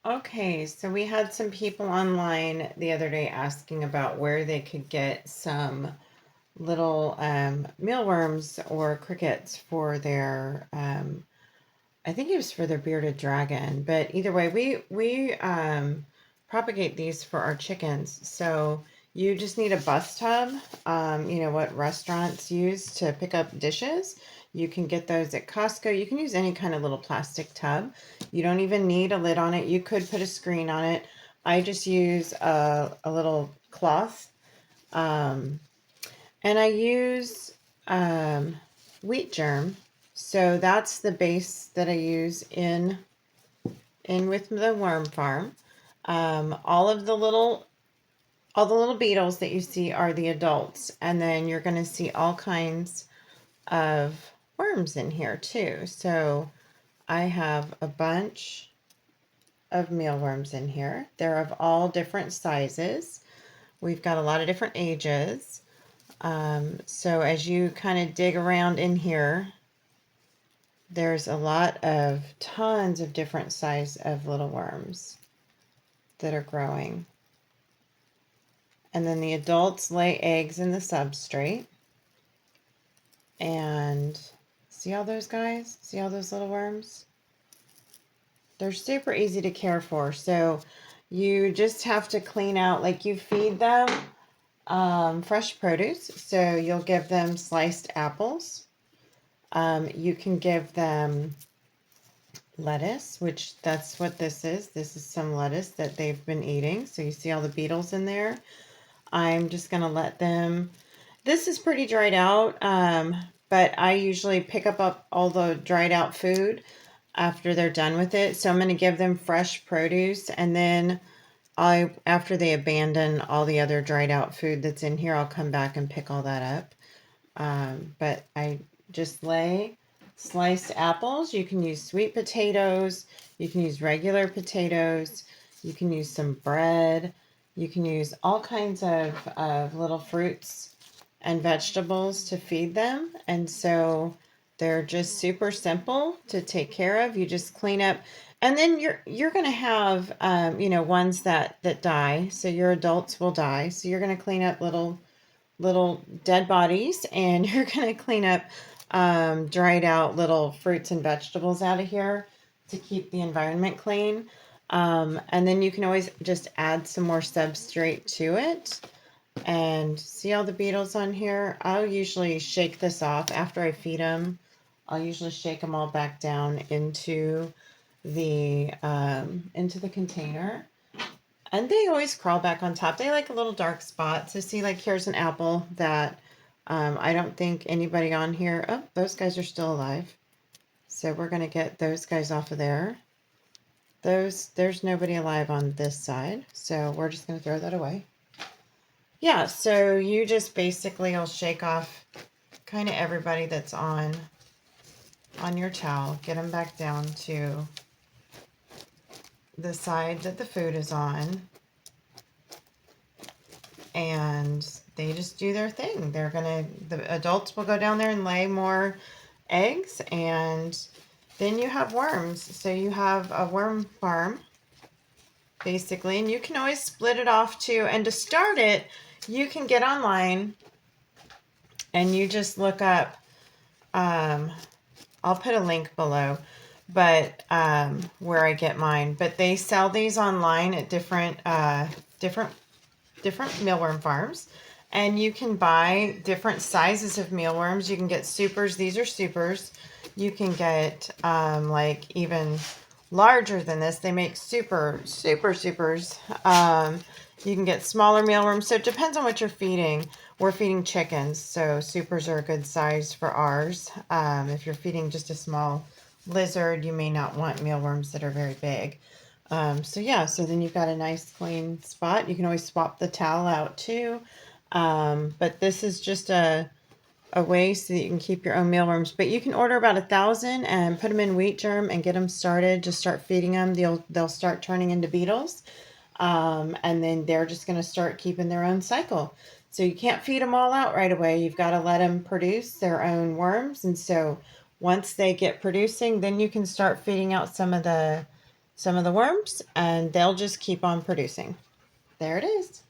Okay, so we had some people online the other day asking about where they could get some little mealworms or crickets for their I think it was for their bearded dragon, but either way, we propagate these for our chickens. So you just need a bus tub, you know what restaurants use to pick up dishes. You can get those at Costco. You can use any kind of little plastic tub. You don't even need a lid on it. You could put a screen on it. I just use a little cloth, um, and I use um, wheat germ. So that's the base that I use in with the worm farm. All the little beetles that you see are the adults, and then you're going to see all kinds of worms in here too. So I have a bunch of mealworms in here. They're of all different sizes. We've got a lot of different ages. So as you kind of dig around in here, there's a lot of tons of different size of little worms that are growing. And then the adults lay eggs in the substrate. And see all those guys? See all those little worms? They're super easy to care for. So you just have to clean out, like you feed them fresh produce. So you'll give them sliced apples. You can give them lettuce, which that's what this is. This is some lettuce that they've been eating. So you see all the beetles in there. I'm just going to let them. This is pretty dried out, but I usually pick up all the dried out food after they're done with it. So I'm going to give them fresh produce, and then after they abandon all the other dried out food that's in here, I'll come back and pick all that up. But I just lay sliced apples. You can use sweet potatoes. You can use regular potatoes. You can use some bread. You can use all kinds of little fruits and vegetables to feed them. And so they're just super simple to take care of. You just clean up. And then you're going to have, you know, ones that die. So your adults will die. So you're going to clean up little dead bodies, and you're going to clean up dried out little fruits and vegetables out of here to keep the environment clean. And then you can always just add some more substrate to it. And see all the beetles on here? I'll usually shake this off after I feed them. I'll usually shake them all back down into the container. And they always crawl back on top. They like a little dark spot. So see, like here's an apple that I don't think anybody on here. Oh, those guys are still alive. So we're going to get those guys off of there. There's nobody alive on this side. So we're just going to throw that away. Yeah, so you just basically will shake off kind of everybody that's on your towel. Get them back down to the side that the food is on, and they just do their thing. The adults will go down there and lay more eggs, and then you have worms. So you have a worm farm basically, and you can always split it off too. And to start it, you can get online and you just look up, I'll put a link below, but where I get mine. But they sell these online at different mealworm farms, and you can buy different sizes of mealworms. You can get supers. These are supers. You can get like even larger than this. They make supers. You can get smaller mealworms. So it depends on what you're feeding. We're feeding chickens, so supers are a good size for ours. If you're feeding just a small lizard, you may not want mealworms that are very big. So yeah, so then you've got a nice clean spot. You can always swap the towel out too. But this is just a way so that you can keep your own mealworms. But you can order about 1,000 and put them in wheat germ and get them started. Just start feeding them. They'll start turning into beetles. And then they're just going to start keeping their own cycle. So you can't feed them all out right away. You've got to let them produce their own worms. And so once they get producing, then you can start feeding out some of the some of the worms, and they'll just keep on producing. There it is.